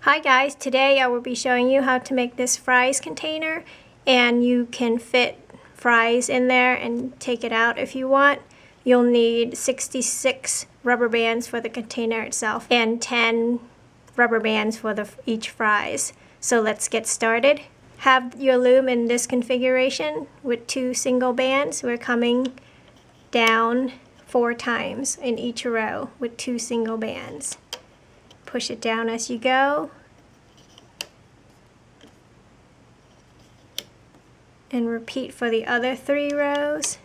Hi guys, today I will be showing you how to make this fries container, and you can fit fries in there and take it out if you want. You'll need 66 rubber bands for the container itself and 10 rubber bands for each fries. So let's get started. Have your loom in this configuration with 2 single bands. We're coming down 4 times in each row with 2 single bands. Push it down as you go. And repeat for the other 3 rows.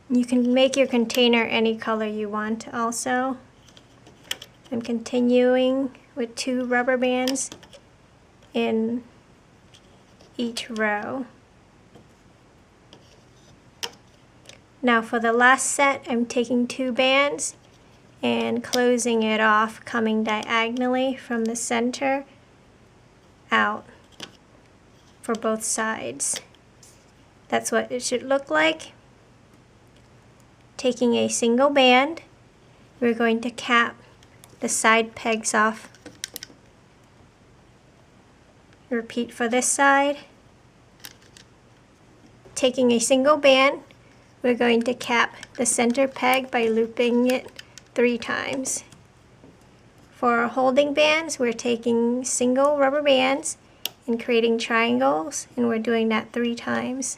You can make your container any color you want also. I'm continuing with 2 rubber bands in each row. Now for the last set, I'm taking 2 bands and closing it off, coming diagonally from the center out for both sides. That's what it should look like. Taking a single band, we're going to cap the side pegs off. Repeat for this side. Taking a single band, we're going to cap the center peg by looping it 3 times. For our holding bands, we're taking single rubber bands and creating triangles, and we're doing that 3 times.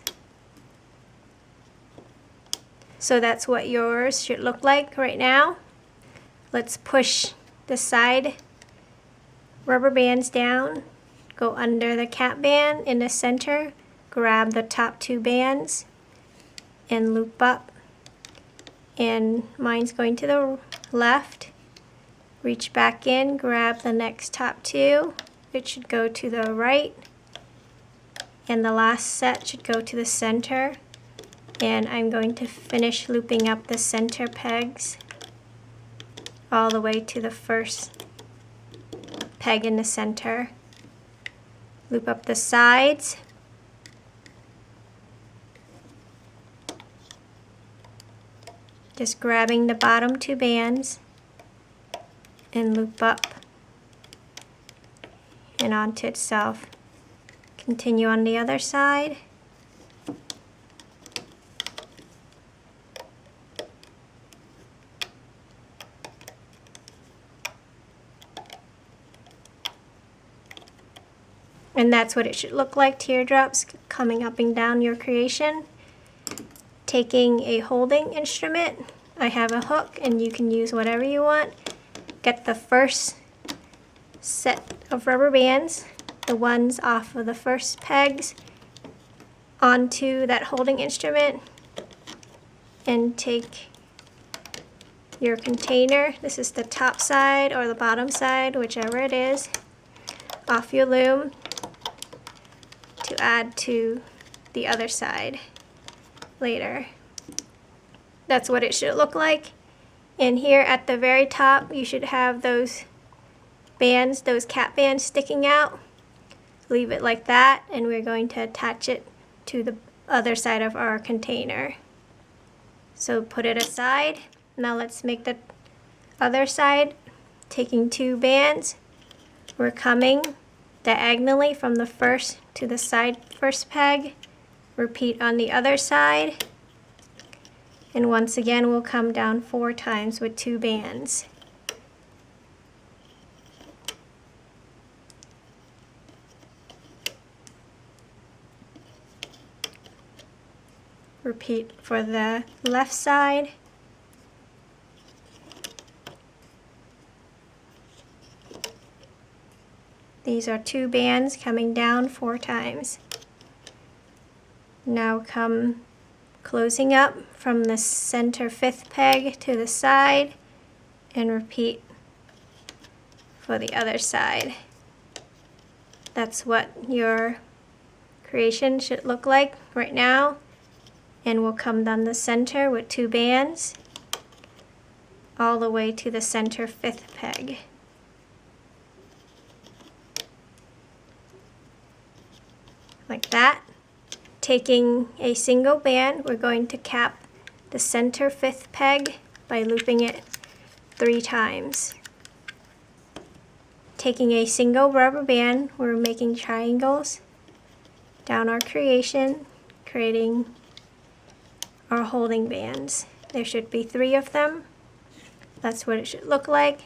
So that's what yours should look like right now. Let's push the side rubber bands down, go under the cap band in the center, grab the top 2 bands, and loop up. And mine's going to the left. Reach back in, grab the next top 2. It should go to the right. And the last set should go to the center. And I'm going to finish looping up the center pegs all the way to the first peg in the center. Loop up the sides. Just grabbing the bottom 2 bands and loop up and onto itself. Continue on the other side. And that's what it should look like, teardrops coming up and down your creation. Taking a holding instrument, I have a hook and you can use whatever you want. Get the first set of rubber bands, the ones off of the first pegs, onto that holding instrument, and take your container, this is the top side or the bottom side, whichever it is, off your loom to add to the other side later. That's what it should look like. And here at the very top, you should have those bands, those cap bands sticking out. Leave it like that, and we're going to attach it to the other side of our container. So put it aside. Now let's make the other side. Taking 2 bands, we're coming diagonally from the first to the first peg. Repeat on the other side. And once again, we'll come down 4 times with 2 bands. Repeat for the left side. These are 2 bands coming down 4 times. Now come closing up from the center 5th peg to the side and repeat for the other side. That's what your creation should look like right now. And we'll come down the center with 2 bands all the way to the center 5th peg. Like that. Taking a single band, we're going to cap the center 5th peg by looping it 3 times. Taking a single rubber band, we're making triangles down our creation, creating our holding bands. There should be 3 of them. That's what it should look like.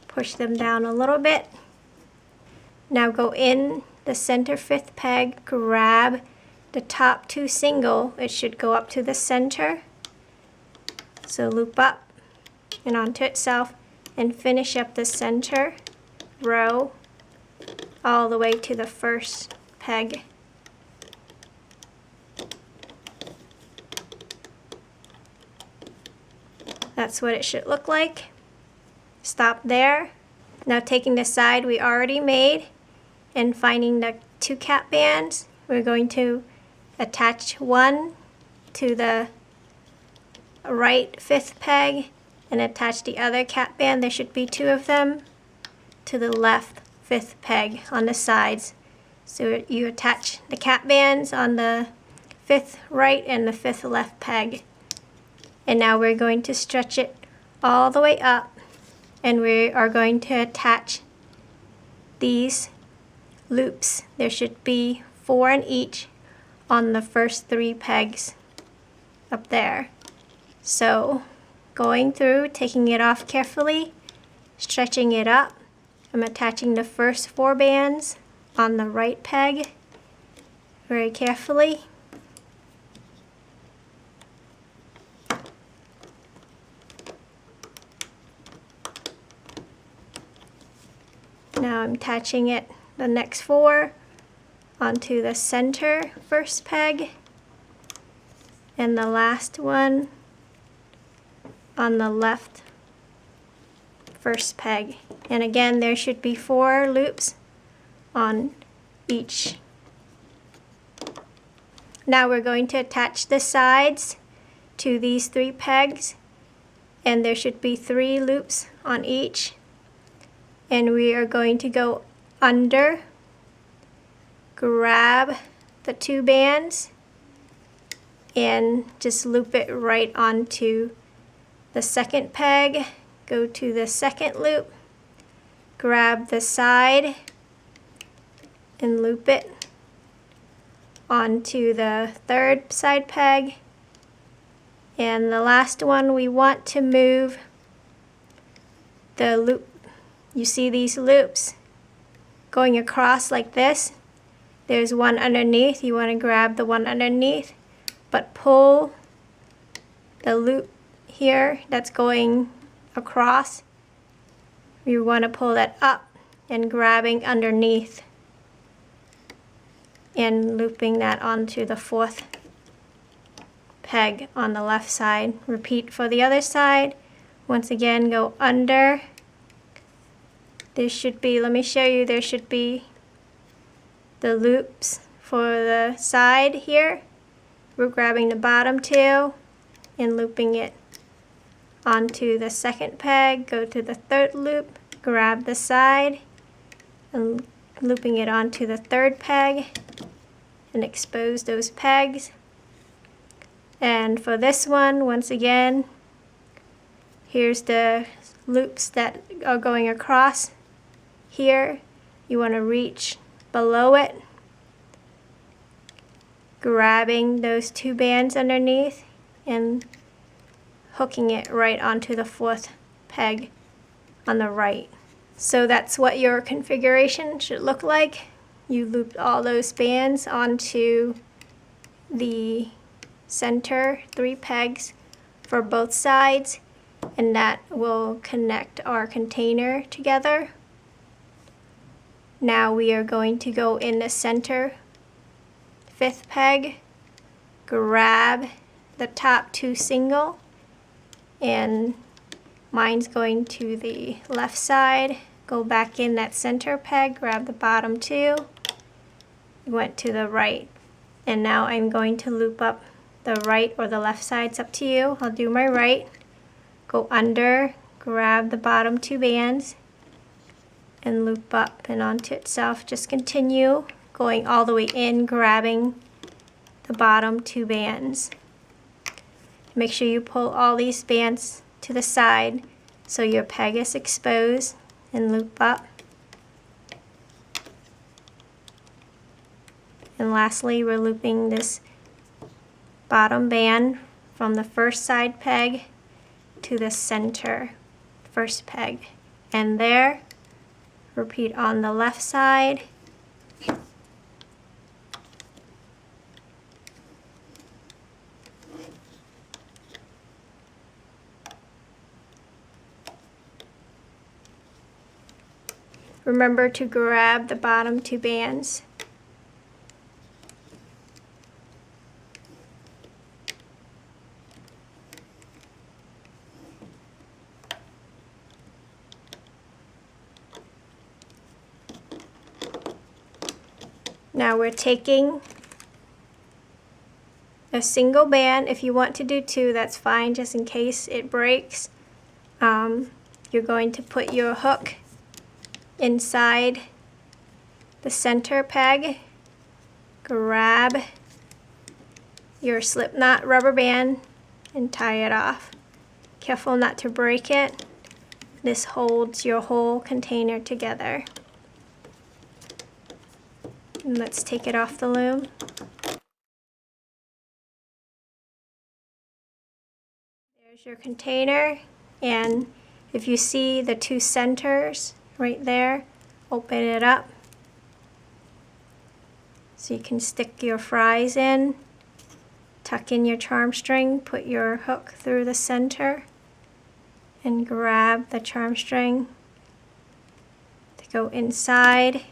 Push them down a little bit. Now go in the center 5th peg, grab the top 2 single. It should go up to the center. So loop up and onto itself and finish up the center row all the way to the 1st peg. That's what it should look like. Stop there. Now taking the side we already made and finding the 2 cap bands, we're going to attach one to the right 5th peg and attach the other cap band. There should be 2 of them to the left 5th peg on the sides. So you attach the cap bands on the 5th right and the 5th left peg. And now we're going to stretch it all the way up, and we are going to attach these loops. There should be 4 in each on the first 3 pegs up there. So going through, taking it off carefully, stretching it up. I'm attaching the first 4 bands on the right peg very carefully. Now I'm attaching the next 4 onto the center 1st peg and the last one on the left 1st peg. And again, there should be 4 loops on each. Now we're going to attach the sides to these 3 pegs, and there should be 3 loops on each. And we are going to go under, grab the 2 bands, and just loop it right onto the 2nd peg. Go to the 2nd loop, grab the side, and loop it onto the 3rd side peg. And the last one, we want to move the loop. You see these loops going across like this. There's one underneath. You want to grab the one underneath, but pull the loop here that's going across. You want to pull that up and grabbing underneath and looping that onto the 4th peg on the left side. Repeat for the other side. Once again, go under. There should be, let me show you, there should be the loops for the side here. We're grabbing the bottom 2 and looping it onto the 2nd peg. Go to the 3rd loop, grab the side, and looping it onto the 3rd peg and expose those pegs. And for this one, once again, here's the loops that are going across. Here, you want to reach below it, grabbing those 2 bands underneath and hooking it right onto the 4th peg on the right. So that's what your configuration should look like. You looped all those bands onto the center 3 pegs for both sides, and that will connect our container together. Now we are going to go in the center 5th peg, grab the top 2 single, and mine's going to the left side. Go back in that center peg, grab the bottom 2, went to the right, and now I'm going to loop up the right or the left side. It's up to you. I'll do my right. Go under, grab the bottom 2 bands, and loop up and onto itself. Just continue going all the way in, grabbing the bottom 2 bands. Make sure you pull all these bands to the side so your peg is exposed and loop up. And lastly, we're looping this bottom band from the first side peg to the center first peg. And there, repeat on the left side. Remember to grab the bottom 2 bands. Now we're taking a single band. If you want to do 2, that's fine, just in case it breaks. You're going to put your hook inside the center peg, grab your slip knot rubber band and tie it off. Careful not to break it. This holds your whole container together. And let's take it off the loom. There's your container, and if you see the 2 centers right there, open it up so you can stick your fries in, tuck in your charm string, put your hook through the center, and grab the charm string to go inside.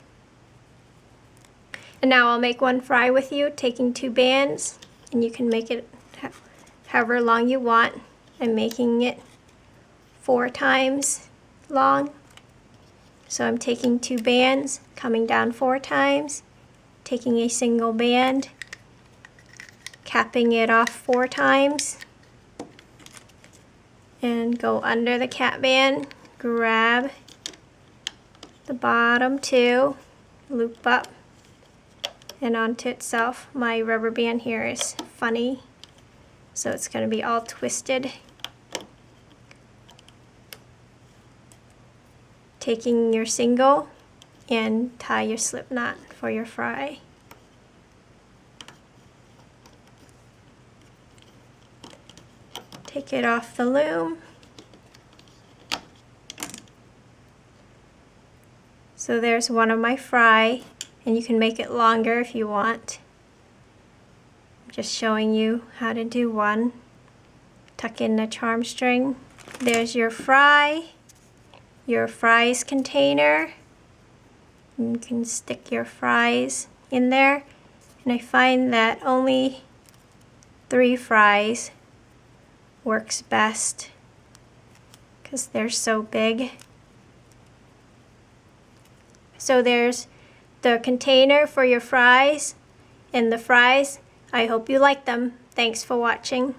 And now I'll make one fry with you, taking 2 bands, and you can make it however long you want. I'm making it 4 times long. So I'm taking 2 bands, coming down 4 times, taking a single band, capping it off 4 times, and go under the cap band, grab the bottom 2, loop up and onto itself. My rubber band here is funny, so it's going to be all twisted. Taking your single and tie your slip knot for your fry. Take it off the loom. So there's one of my fry, and you can make it longer if you want. I'm just showing you how to do one. Tuck in the charm string. There's your fries container. You can stick your fries in there, and I find that only 3 fries works best because they're so big. So there's the container for your fries and the fries. I hope you like them. Thanks for watching.